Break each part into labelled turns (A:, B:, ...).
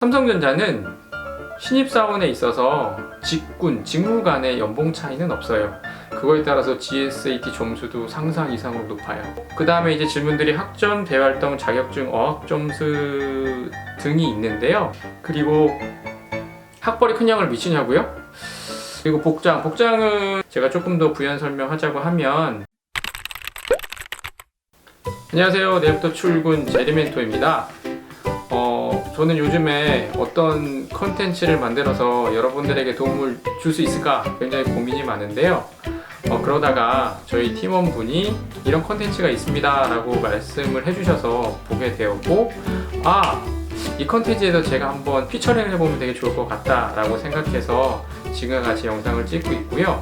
A: 삼성전자는 신입사원에 있어서 직무 간의 연봉 차이는 없어요. 그거에 따라서 GSAT 점수도 상상 이상으로 높아요. 그 다음에 이제 질문들이 학점, 대활동, 자격증, 어학 점수 등이 있는데요. 그리고 학벌이 큰 영향을 미치냐고요? 그리고 복장은 제가 조금 더 부연 설명하자고 하면, 안녕하세요. 내일부터 출근 제리멘토입니다. 저는 요즘에 어떤 컨텐츠를 만들어서 여러분들에게 도움을 줄 수 있을까 굉장히 고민이 많은데요. 그러다가 저희 팀원분이 이런 컨텐츠가 있습니다 라고 말씀을 해주셔서 보게 되었고, 이 컨텐츠에서 제가 한번 피처링을 해보면 되게 좋을 것 같다 라고 생각해서 지금과 같이 영상을 찍고 있고요.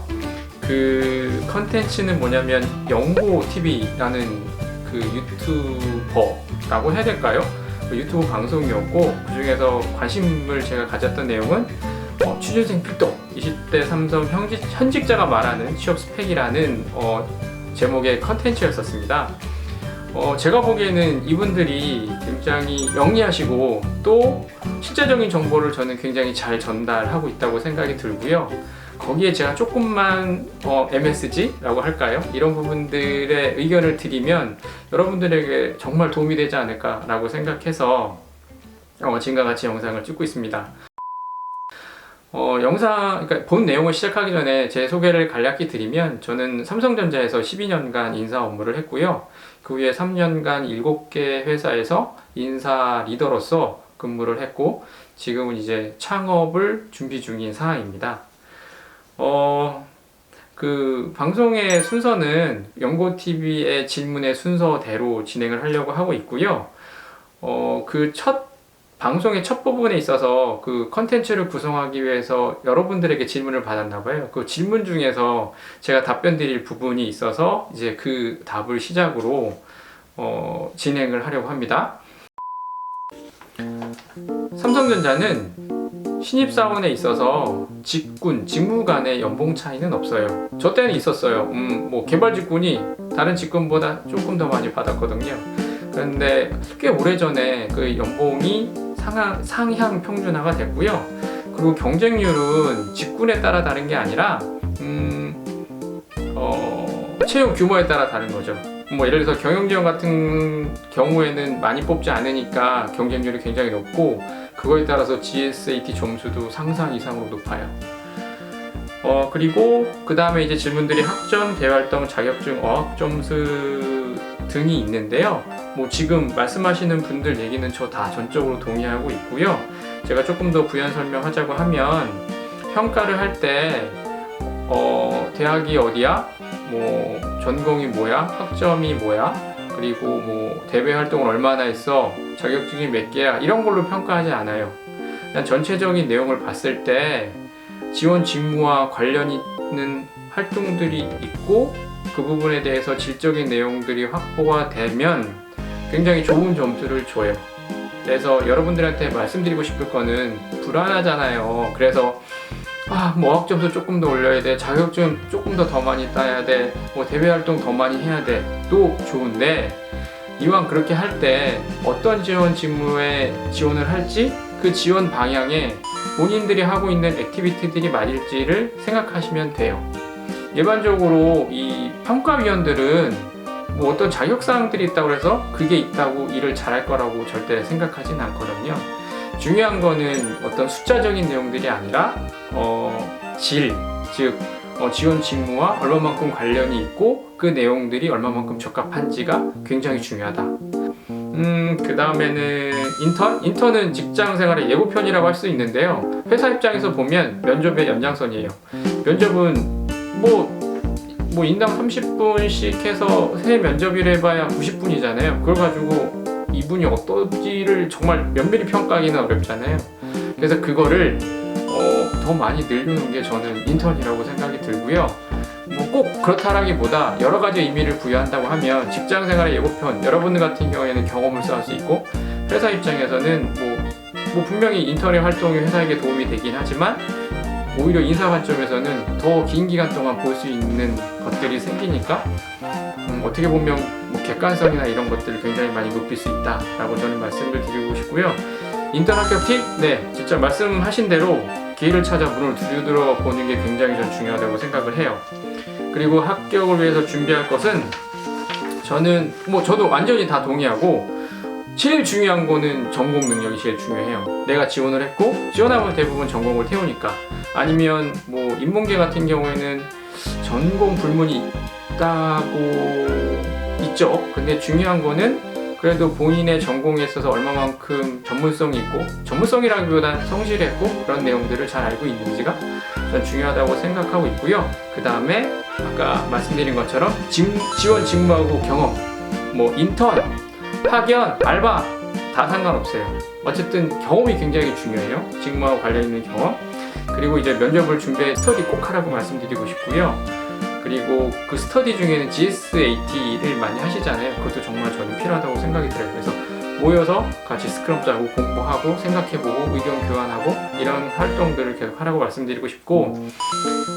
A: 그 컨텐츠는 뭐냐면 영고TV라는 그 유튜버라고 해야 될까요? 유튜브 방송이었고, 그 중에서 관심을 제가 가졌던 내용은 취준생 필독 20대 삼성 현직자가 말하는 취업 스펙이라는 제목의 컨텐츠였었습니다. 제가 보기에는 이분들이 굉장히 영리하시고 또 실제적인 정보를 저는 굉장히 잘 전달하고 있다고 생각이 들고요. 거기에 제가 조금만 MSG라고 할까요? 이런 부분들의 의견을 드리면 여러분들에게 정말 도움이 되지 않을까라고 생각해서 지금과 같이 영상을 찍고 있습니다. 그러니까 본 내용을 시작하기 전에 제 소개를 간략히 드리면, 저는 삼성전자에서 12년간 인사 업무를 했고요. 그 후에 3년간 7개 회사에서 인사 리더로서 근무를 했고, 지금은 이제 창업을 준비 중인 상황입니다. 그 방송의 순서는 영고TV의 질문의 순서대로 진행을 하려고 하고 있고요. 그 방송의 첫 부분에 있어서 그 컨텐츠를 구성하기 위해서 여러분들에게 질문을 받았나봐요. 그 질문 중에서 제가 답변 드릴 부분이 있어서 이제 그 답을 시작으로 진행을 하려고 합니다. 삼성전자는 신입사원에 있어서 직무 간의 연봉 차이는 없어요. 저 때는 있었어요. 뭐 개발 직군이 다른 직군보다 조금 더 많이 받았거든요. 그런데 꽤 오래전에 그 연봉이 상향 평준화가 됐고요. 그리고 경쟁률은 직군에 따라 다른 게 아니라 채용 규모에 따라 다른 거죠. 뭐 예를 들어서 경영지원 같은 경우에는 많이 뽑지 않으니까 경쟁률이 굉장히 높고, 그거에 따라서 GSAT 점수도 상상 이상으로 높아요. 그리고 그 다음에 이제 질문들이 학점, 대활동, 자격증, 어학 점수 등이 있는데요. 뭐 지금 말씀하시는 분들 얘기는 저 다 전적으로 동의하고 있고요. 제가 조금 더 부연 설명하자고 하면, 평가를 할 때 대학이 어디야? 뭐 전공이 뭐야? 학점이 뭐야? 그리고 뭐 대외 활동을 얼마나 했어? 자격증이 몇 개야? 이런 걸로 평가하지 않아요. 그냥 전체적인 내용을 봤을 때 지원 직무와 관련 있는 활동들이 있고, 그 부분에 대해서 질적인 내용들이 확보가 되면 굉장히 좋은 점수를 줘요. 그래서 여러분들한테 말씀드리고 싶을 거는, 불안하잖아요. 그래서 뭐 어학 점수 조금 더 올려야 돼, 자격증 조금 더 많이 따야 돼, 뭐 대외 활동 더 많이 해야 돼, 또 좋은데, 이왕 그렇게 할 때 어떤 지원 직무에 지원을 할지, 그 지원 방향에 본인들이 하고 있는 액티비티들이 맞을지를 생각하시면 돼요. 일반적으로 이 평가위원들은 뭐 어떤 자격사항들이 있다고 해서 그게 있다고 일을 잘할 거라고 절대 생각하진 않거든요. 중요한 거는 어떤 숫자적인 내용들이 아니라 즉 지원 직무와 얼마만큼 관련이 있고, 그 내용들이 얼마만큼 적합한지가 굉장히 중요하다. 그 다음에는 인턴은 직장 생활의 예고편이라고 할 수 있는데요. 회사 입장에서 보면 면접의 연장선이에요. 면접은 뭐 인당 30분씩 해서 새 면접일 해봐야 90분이잖아요. 그걸 가지고 이분이 어떨지를 정말 면밀히 평가하기는 어렵잖아요. 그래서 그거를 더 많이 늘려놓은 게 저는 인턴이라고 생각이 들고요. 뭐 꼭 그렇다라기보다 여러 가지 의미를 부여한다고 하면, 직장생활의 예고편, 여러분들 같은 경우에는 경험을 쌓을 수 있고, 회사 입장에서는 뭐 분명히 인턴의 활동이 회사에게 도움이 되긴 하지만, 오히려 인사 관점에서는 더 긴 기간 동안 볼 수 있는 것들이 생기니까 어떻게 보면 뭐 객관성이나 이런 것들을 굉장히 많이 높일 수 있다라고 저는 말씀을 드리고 싶고요. 인턴 합격 팁? 네, 진짜 말씀하신 대로 기회를 찾아 문을 두드려 보는 게 굉장히 전 중요하다고 생각을 해요. 그리고 합격을 위해서 준비할 것은 저도 완전히 다 동의하고 제일 중요한 거는 전공 능력이 제일 중요해요. 내가 지원을 했고 지원하면 대부분 전공을 태우니까. 아니면 뭐 인문계 같은 경우에는 전공 불문이 있죠. 근데 중요한 거는 그래도 본인의 전공에 있어서 얼마만큼 전문성이 있고, 전문성이라기보다는 성실했고 그런 내용들을 잘 알고 있는지가 전 중요하다고 생각하고 있고요. 그 다음에 아까 말씀드린 것처럼 지원 직무하고 경험, 뭐 인턴, 파견, 알바 다 상관없어요. 어쨌든 경험이 굉장히 중요해요. 직무하고 관련 있는 경험. 그리고 이제 면접을 준비해 스터디 꼭 하라고 말씀드리고 싶고요. 그리고 그 스터디 중에는 GSAT를 많이 하시잖아요. 그것도 정말 저는 필요하다고 생각이 들어요. 그래서 모여서 같이 스크럼 짜고 공부하고 생각해보고 의견 교환하고 이런 활동들을 계속 하라고 말씀드리고 싶고,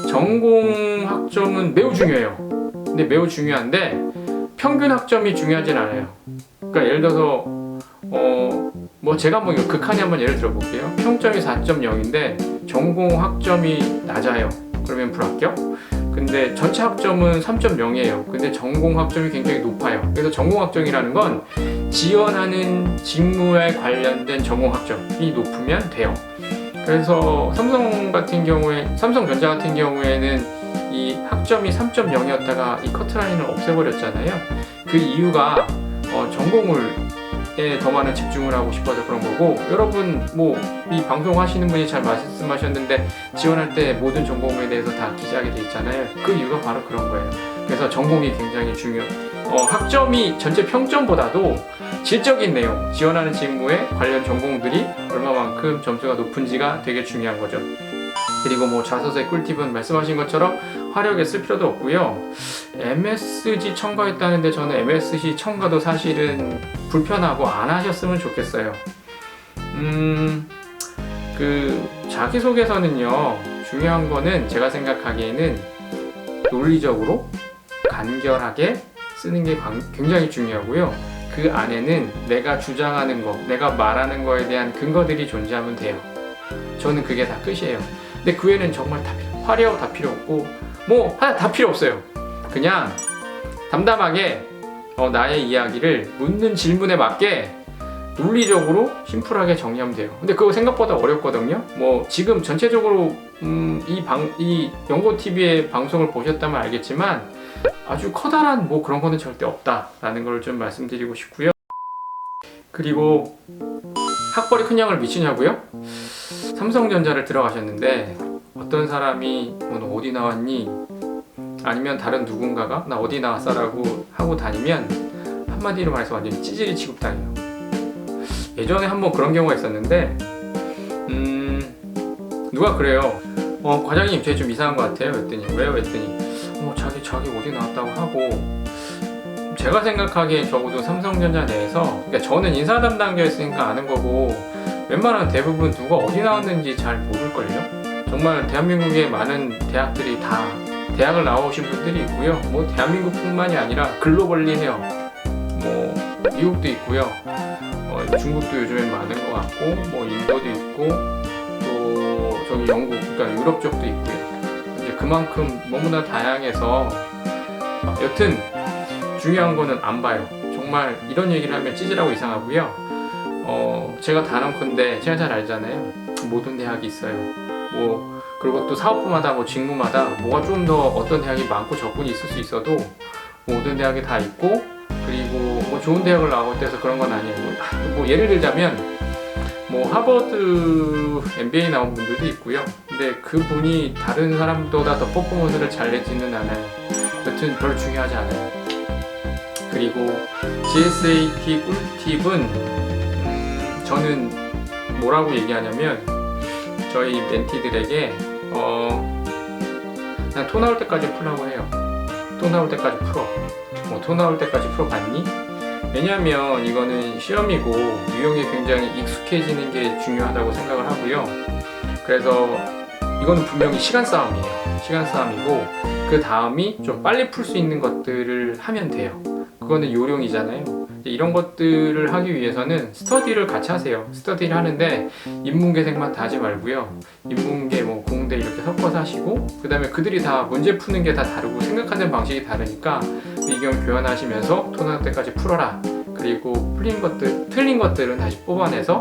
A: 전공 학점은 매우 중요해요. 근데 매우 중요한데 평균 학점이 중요하진 않아요. 그러니까 예를 들어서 뭐 제가 한번 극한에 한번 예를 들어볼게요. 평점이 4.0인데 전공 학점이 낮아요. 그러면 불합격. 근데 전체 학점은 3.0이에요. 근데 전공 학점이 굉장히 높아요. 그래서 전공 학점이라는 건 지원하는 직무에 관련된 전공 학점이 높으면 돼요. 그래서 삼성전자 같은 경우에는 이 학점이 3.0이었다가 이 커트라인을 없애버렸잖아요. 그 이유가 전공에 더 많은 집중을 하고 싶어서 그런 거고, 여러분 뭐 이 방송 하시는 분이 잘 말씀하셨는데 지원할 때 모든 전공에 대해서 다 기재하게 돼 있잖아요. 그 이유가 바로 그런 거예요. 그래서 전공이 굉장히 학점이 전체 평점보다도 질적인 내용, 지원하는 직무에 관련 전공들이 얼마만큼 점수가 높은지가 되게 중요한 거죠. 그리고 뭐 자소서의 꿀팁은 말씀하신 것처럼 화려하게 쓸 필요도 없고요. MSG 첨가했다는데 저는 MSG 첨가도 사실은 불편하고 안 하셨으면 좋겠어요. 그 자기소개서는요, 중요한 거는 제가 생각하기에는 논리적으로 간결하게 쓰는 게 굉장히 중요하고요. 그 안에는 내가 주장하는 거, 내가 말하는 거에 대한 근거들이 존재하면 돼요. 저는 그게 다 끝이에요. 근데 그 외에는 정말 다 화려하고 다 필요 없고 뭐 하나 다 필요 없어요. 그냥 담담하게 나의 이야기를 묻는 질문에 맞게 논리적으로 심플하게 정리하면 돼요. 근데 그거 생각보다 어렵거든요. 뭐 지금 전체적으로 이 연고TV의 방송을 보셨다면 알겠지만 아주 커다란 뭐 그런 거는 절대 없다라는 걸 좀 말씀드리고 싶고요. 그리고 학벌이 큰 영향을 미치냐고요? 삼성전자를 들어가셨는데 어떤 사람이 너 어디 나왔니? 아니면 다른 누군가가 나 어디 나왔어라고 하고 다니면 한마디로 말해서 완전히 찌질이 취급당해요. 예전에 한번 그런 경우가 있었는데 누가 그래요. 과장님 쟤 좀 이상한 것 같아요. 했더니 왜요? 했더니 자기 어디 나왔다고 하고, 제가 생각하기에 적어도 삼성전자 내에서, 그러니까 저는 인사 담당자였으니까 아는 거고 웬만한 대부분 누가 어디 나왔는지 잘 모를걸요. 정말 대한민국의 많은 대학들이 다 대학을 나오신 분들이 있고요. 뭐 대한민국뿐만이 아니라 글로벌리 해요. 뭐 미국도 있고요. 중국도 요즘엔 많은 것 같고, 뭐 인도도 있고, 또 저기 영국, 그러니까 유럽 쪽도 있고요. 이제 그만큼 너무나 다양해서 여튼 중요한 거는 안 봐요. 정말 이런 얘기를 하면 찌질하고 이상하고요. 제가 단언컨대 제가 잘 알잖아요. 모든 대학이 있어요. 뭐 그리고 또 사업부마다 뭐 직무마다 뭐가 좀 더 어떤 대학이 많고 적군이 있을 수 있어도 모든 대학이 다 있고, 그리고 뭐 좋은 대학을 나올 때서 그런 건 아니에요. 뭐 예를 들자면 뭐 하버드 MBA 나온 분들도 있고요. 근데 그분이 다른 사람보다 더 퍼포먼스를 잘 내지는 않아요. 여튼 별로 중요하지 않아요. 그리고 GSAT 꿀팁은 저는 뭐라고 얘기하냐면 저희 멘티들에게 그냥 토 나올 때까지 풀라고 해요. 토 나올 때까지 풀어. 토 나올 때까지 풀어봤니? 왜냐하면 이거는 시험이고 유형이 굉장히 익숙해지는 게 중요하다고 생각을 하고요. 그래서 이거는 분명히 시간 싸움이에요. 시간 싸움이고, 그 다음이 좀 빨리 풀 수 있는 것들을 하면 돼요. 그거는 요령이잖아요. 이제 이런 것들을 하기 위해서는 스터디를 같이 하세요. 스터디를 하는데 인문계생만 다 하지 말고요. 인문계, 뭐 공대 이렇게 섞어서 하시고, 그 다음에 그들이 다 문제 푸는 게 다 다르고 생각하는 방식이 다르니까 의견 교환하시면서 토너형 때까지 풀어라. 그리고 틀린 것들은 다시 뽑아내서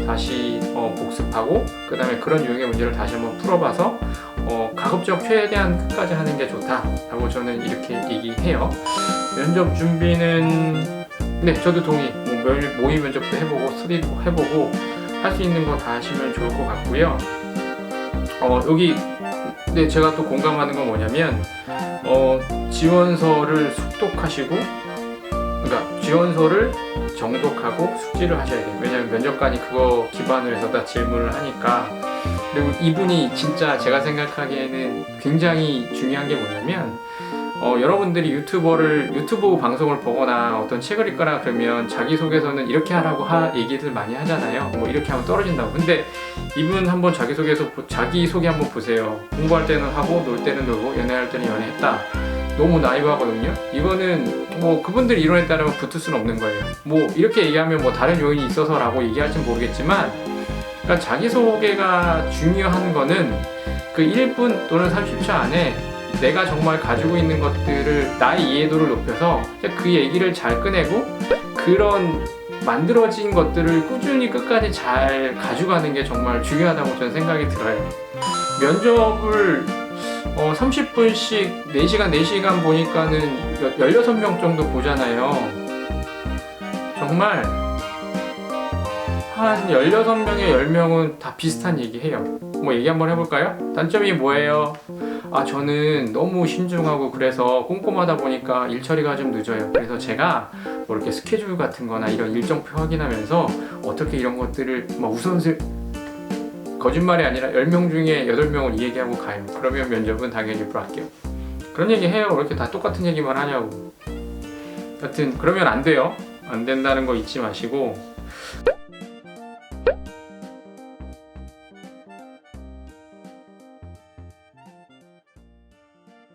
A: 다시 복습하고, 그 다음에 그런 유형의 문제를 다시 한번 풀어봐서 가급적 최대한 끝까지 하는 게 좋다라고 저는 이렇게 얘기해요. 면접 준비는 네, 저도 동의. 모의 면접도 해보고 스터디도 해보고 할 수 있는 거 다 하시면 좋을 것 같고요. 여기 네, 제가 또 공감하는 건 뭐냐면 지원서를 숙독하시고, 그러니까 지원서를 정독하고 숙지를 하셔야 돼요. 왜냐하면 면접관이 그거 기반으로 해서 다 질문을 하니까. 그리고 이분이 진짜 제가 생각하기에는 굉장히 중요한 게 뭐냐면 여러분들이 유튜브 방송을 보거나 어떤 책을 읽거나 그러면 자기소개서는 이렇게 하라고 얘기들 많이 하잖아요. 뭐 이렇게 하면 떨어진다고. 근데 이분 한번 자기소개 한번 보세요. 공부할 때는 하고 놀 때는 놀고 연애할 때는 연애했다. 너무 나이브하거든요. 이거는 뭐 그분들 이론에 따르면 붙을 수는 없는 거예요. 뭐 이렇게 얘기하면 뭐 다른 요인이 있어서라고 얘기할진 모르겠지만, 그러니까 자기소개가 중요한 거는 그 1분 또는 30초 안에 내가 정말 가지고 있는 것들을, 나의 이해도를 높여서 그 얘기를 잘 꺼내고 그런 만들어진 것들을 꾸준히 끝까지 잘 가져가는 게 정말 중요하다고 저는 생각이 들어요. 면접을 30분씩 4시간 보니까는 16명 정도 보잖아요. 정말 한 16명에 10명은 다 비슷한 얘기 해요. 뭐 얘기 한번 해볼까요? 단점이 뭐예요? 저는 너무 신중하고 그래서 꼼꼼하다 보니까 일 처리가 좀 늦어요. 그래서 제가 뭐 이렇게 스케줄 같은 거나 이런 일정표 확인하면서 어떻게 이런 것들을 우선순위, 거짓말이 아니라 10명 중에 8명은 이 얘기하고 가요. 그러면 면접은 당연히 불합격. 그런 얘기 해요. 왜 이렇게 다 똑같은 얘기만 하냐고. 하여튼 그러면 안 돼요. 안 된다는 거 잊지 마시고